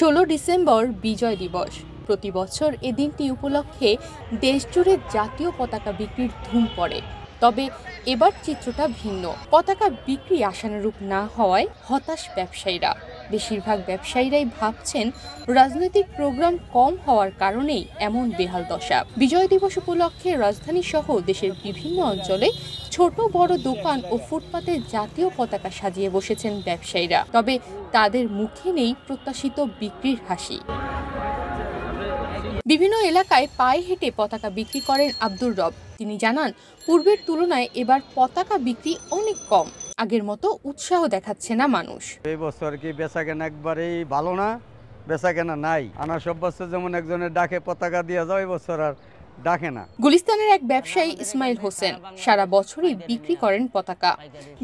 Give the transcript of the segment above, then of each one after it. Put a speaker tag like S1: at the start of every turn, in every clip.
S1: 16 December বিজয় দিবস। প্রতি বছর এই দিনটি উপলক্ষে দেশজুড়ে জাতীয় পতাকা বিক্রির ধুম পড়ে। তবে এবার চিত্রটা ভিন্ন। পতাকা বিক্রি আশানুরূপ না হওয়ায় হতাশ ব্যবসায়ীরা। বেশিরভাগ ব্যবসায়ীরাই ভাবছেন রাজনৈতিক প্রোগ্রাম কম হওয়ার কারণেই এমন বেহাল দশা। বিজয় দিবস উপলক্ষে রাজধানী সহ দেশের বিভিন্ন অঞ্চলে ছোট বড় দোকান ও ফুটপাতে জাতীয় পতাকা সাজিয়ে বসেছেন ব্যবসায়ীরা। তবে তাদের মুখে নেই প্রত্যাশিত বিক্রির হাসি। বিভিন্ন এলাকায় পায়ে হেঁটে পতাকা বিক্রি করেন আব্দুর রব। তিনি জানান, পূর্বের তুলনায় এবার পতাকা বিক্রি অনেক কম। আগের মতো উৎসাহ দেখাচ্ছে না মানুষ।
S2: এই বছর কি বেচাকেনা একবারেই ভালো না, বেচাকেনা নাই। আনা সব বছর যেমন একজনের ডাকে পতাকা দিয়ে যাও, এই বছর আর ডাকে না।
S1: গুলিস্তানের এক ব্যবসায়ী ইসমাইল হোসেন সারা বছরই বিক্রি করেন পতাকা।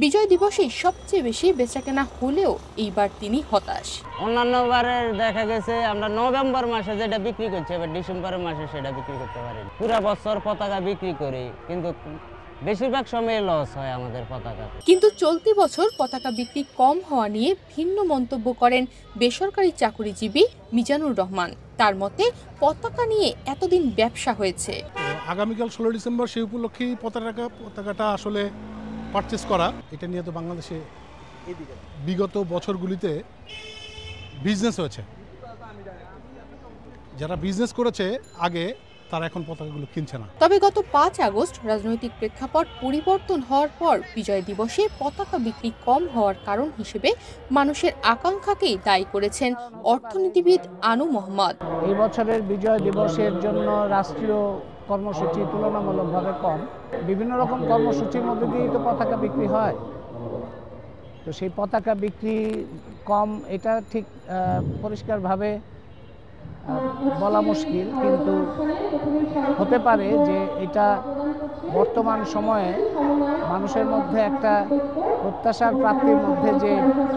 S1: বিজয় দিবসেই সবচেয়ে বেশি বেচাকেনা হলেও এইবার তিনি হতাশ।
S3: অন্যান্য বারে দেখা গেছে আমরা নভেম্বর মাসে যেটা বিক্রি করছি, এবার ডিসেম্বর মাসে সেটা বিক্রি করতে পারি। পুরো বছর পতাকা বিক্রি করি, কিন্তু বেশিরভাগ সময় লস হয় আমাদের পতাকা।
S1: কিন্তু চলতি বছর পতাকা বিক্রি কম হওয়া নিয়ে ভিন্ন মন্তব্য করেন বেসরকারি চাকুরিজীবী মিজানুর রহমান। তার মতে, পতাকা নিয়ে এতদিন ব্যবসা হয়েছে।
S4: আগামীকাল 16 ডিসেম্বর সেই উপলক্ষেই পতাকাটা আসলে পারচেস করা। এটা নিয়ে তো বাংলাদেশে বিগত বছরগুলিতে বিজনেস হয়েছে। যারা বিজনেস করেছে আগে, তারা এখন পতাকাগুলো কিনছে না।
S1: তবে গত 5 আগস্ট রাজনৈতিক প্রেক্ষাপট পরিবর্তন হওয়ার পর বিজয় দিবসে পতাকা বিক্রি কম হওয়ার কারণ হিসেবে মানুষের আকাঙ্ক্ষাকেই দায়ী করেছেন অর্থনীতিবিদ আনু মোহাম্মদ।
S5: এই বছরের বিজয় দিবসের জন্য রাষ্ট্রীয় কর্মসূচি তুলনামূলকভাবে কম। বিভিন্ন রকম কর্মসূচির মধ্যে দিয়েই তো পতাকা বিক্রি হয়। তো সেই পতাকা বিক্রি কম, এটা ঠিক পরিষ্কারভাবে বলা মুশকিল, কিন্তু হতে পারে যে এটা বর্তমান সময়ে মানুষের মধ্যে একটা প্রত্যাশার প্রাপ্তির মধ্যে যে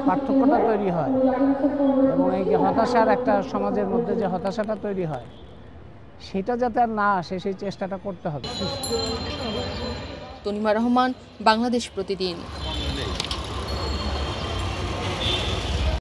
S5: পার্থক্যটা তৈরি হয় এবং এই হতাশার একটা সমাজের মধ্যে যে হতাশাটা তৈরি হয়, সেটা যাতে আর না আসে সেই চেষ্টাটা করতে হবে।
S1: তনিমা রহমান, বাংলাদেশ প্রতিদিন।